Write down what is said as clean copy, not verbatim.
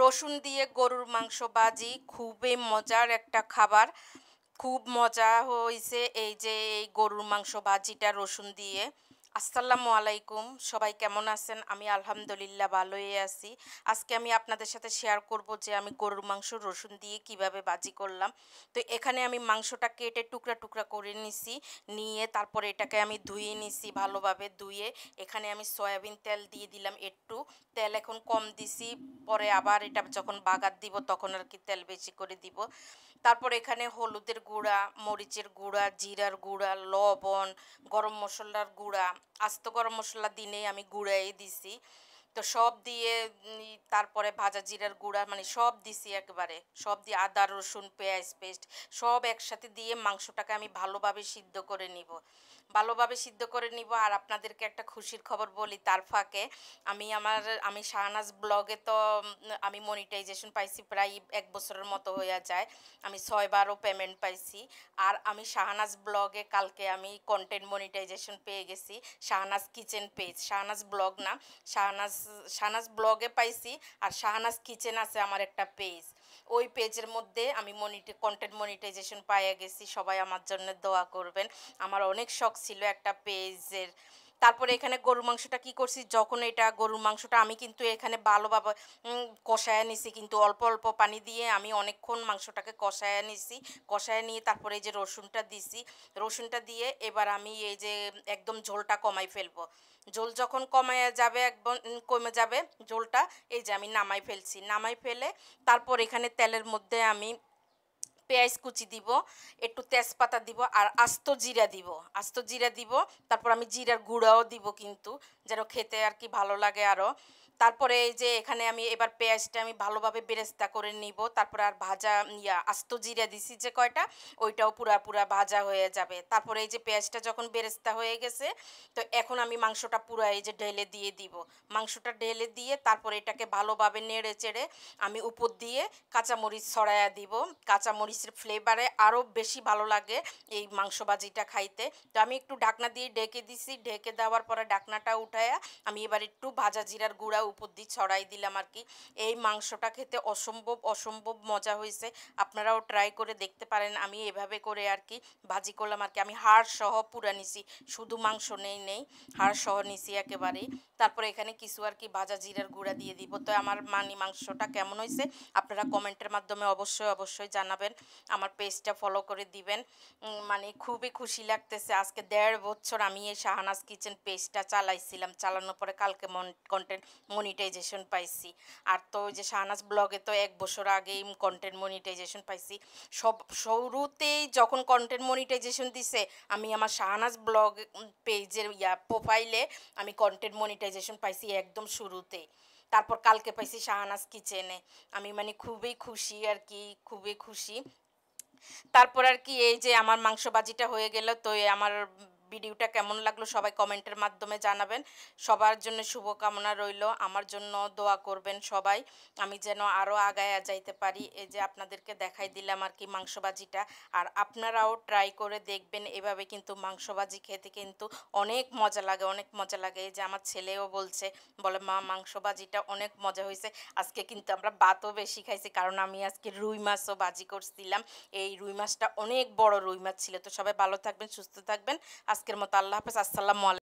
রসুন দিয়ে গরুর মাংস ভাজি খুবই মজার একটা খাবার। খুব মজা হইছে এই যে এই গরুর মাংস ভাজিটা রসুন দিয়ে। আসসালামু আলাইকুম, সবাই কেমন আছেন? আমি আলহামদুলিল্লাহ ভালোই আছি। আজকে আমি আপনাদের সাথে শেয়ার করব যে আমি গরুর মাংস রসুন দিয়ে কিভাবে ভাজি করলাম। তো এখানে আমি মাংসটা কেটে টুকরা টুকরা করে নিছি, নিয়ে তারপরে এটাকে আমি ধুয়ে নিছি ভালোভাবে। ধুয়ে এখানে আমি সয়াবিন তেল দিয়ে দিলাম একটু। তেল এখন কম দিছি, পরে আবার এটা যখন বাগার দিব তখন আর কি তেল বেশি করে দিব। তারপর এখানে হলুদের গুঁড়া, মরিচের গুঁড়া, জিরার গুঁড়া, লবণ, গরম মশলার গুঁড়া, আস্ত গরম মশলা দিনেই আমি গুঁড়াই দিছি। তো সব দিয়ে তারপরে ভাজা জিরার গুঁড়া মানে সব দিছি, একেবারে সব দিয়ে আদা রসুন পেঁয়াজ পেস্ট সব একসাথে দিয়ে মাংসটাকে আমি ভালোভাবে সিদ্ধ করে নিব। ভালোভাবে সিদ্ধ করে নিব। আর আপনাদেরকে একটা খুশির খবর বলি তার ফাঁকে, আমি শাহনাজ ব্লগে তো আমি মনিটাইজেশন পাইছি প্রায় 1 বছরের মতো হয়ে যায়। আমি 6বারও পেমেন্ট পাইছি। আর আমি শাহনাজ ব্লগে কালকে আমি কন্টেন্ট মনিটাইজেশন পেয়ে গেছি। Shahnaz kitchen page, Shahnaz blog না, শাহনাজ শাহনাজ ব্লগে পাইছি। আর শাহনাজ কিচেন আছে আমার একটা পেজ, ওই পেজের মধ্যে আমি কন্টেন্ট মনিটাইজেশন পাইয়ে গেছি। সবাই আমার জন্য দোয়া করবেন। আমার অনেক শখ ছিল একটা পেজের। তারপরে এখানে গরুর মাংসটা কি করছি, যখন এটা গরুর মাংসটা আমি কিন্তু এখানে ভালোভাবে কষায় নিছি, কিন্তু অল্প অল্প পানি দিয়ে আমি অনেকক্ষণ মাংসটাকে কষায় নিছি। কষায় নিয়ে তারপরে এই যে রসুনটা দিছি, রসুনটা দিয়ে এবার আমি এই যে একদম ঝোলটা কমাই ফেলবো। ঝোল যখন কমায় যাবে, একদম কমে যাবে ঝোলটা, এই যে আমি নামাই ফেলছি। নামাই ফেলে তারপর এখানে তেলের মধ্যে আমি পেঁয়াজ কুচি দিব, একটু তেজপাতা দিব, আর আস্ত জিরা দিব। আস্ত জিরা দিব, তারপর আমি জিরার গুঁড়াও দিব কিন্তু, যেন খেতে আর কি ভালো লাগে আরও। তারপরে এই যে এখানে আমি এবার পেঁয়াজটা আমি ভালোভাবে বেরেস্তা করে নিব। তারপরে আর ভাজা আস্ত জিরা দিছি যে কয়টা, ওইটাও পুরা পুরা ভাজা হয়ে যাবে। তারপরে এই যে পেঁয়াজটা যখন বেরেস্তা হয়ে গেছে, তো এখন আমি মাংসটা পুরা এই যে ঢেলে দিয়ে দিব। মাংসটা ঢেলে দিয়ে তারপরে এটাকে ভালোভাবে নেড়ে চেড়ে আমি উপর দিয়ে কাঁচামরিচ ছড়াইয়া দিব। কাঁচামরিচের ফ্লেভারে আরও বেশি ভালো লাগে এই মাংস ভাজিটা খাইতে। তো আমি একটু ঢাকনা দিয়ে ঢেকে দিছি। ঢেকে দেওয়ার পরে ঢাকনাটা উঠায়া আমি এবার একটু ভাজা জিরার গুঁড়া উপর দিয়ে ছড়াই দিলাম আর কি। এই মাংসটা খেতে অসম্ভব অসম্ভব মজা হয়েছে, আপনারাও ট্রাই করে দেখতে পারেন। আমি এভাবে করে আর কি ভাজি করলাম আর কি। আমি হাড় সহ পুরা নিছি, শুধু মাংস নেই, হাড় সহ নিছি একেবারেই। তারপরে এখানে কিছু আর কি ভাজা জিরার গুঁড়া দিয়ে দিব। তো আমার মাংসটা কেমন হয়েছে আপনারা কমেন্টের মাধ্যমে অবশ্যই অবশ্যই জানাবেন। আমার পেজটা ফলো করে দিবেন। মানে খুবই খুশি লাগতেছে। আজকে 1.5 বছর আমি এই শাহনাজ কিচেন পেজটা চালাইছিলাম, চালানোর পরে কালকে কন্টেন্ট মনিটাইজেশন পাইছি। আর তো ওই যে শাহনাজ ব্লগে তো 1 বছর আগেই কন্টেন্ট মনিটাইজেশন পাইছি। শুরুতেই যখন কন্টেন্ট মনিটাইজেশন দিছে, আমি আমার শাহনাজ ব্লগ পেজের প্রোফাইলে আমি কন্টেন্ট মনিটাইজেশন পাইছি একদম শুরুতেই। তারপর কালকে পাইছি শাহনাজ কিচেনে। আমি মানে খুবই খুশি আর কি, খুবই খুশি। তারপর আর কি এই যে আমার মাংস ভাজিটা হয়ে গেল। তো আমার ভিডিওটা কেমন লাগলো সবাই কমেন্টের মাধ্যমে জানাবেন। সবার জন্য শুভকামনা রইল, আমার জন্য দোয়া করবেন সবাই, আমি যেন আরও আগায়া যাইতে পারি। এই যে আপনাদেরকে দেখাই দিলাম আর কি মাংস ভাজিটা। আর আপনারাও ট্রাই করে দেখবেন এভাবে, কিন্তু মাংস ভাজি খেতে কিন্তু অনেক মজা লাগে, অনেক মজা লাগে। এই যে আমার ছেলেও বলছে, বলে মা মাংস ভাজিটা অনেক মজা হয়েছে। আজকে কিন্তু আমরা ভাতও বেশি খাইছি, কারণ আমি আজকে রুই মাছও ভাজি করছিলাম। এই রুই মাছটা অনেক বড় রুই মাছ ছিল। তো সবাই ভালো থাকবেন, সুস্থ থাকবেন। আজকের মতো আল্লাহ হাফেজ, আসসালামু আলাইকুম।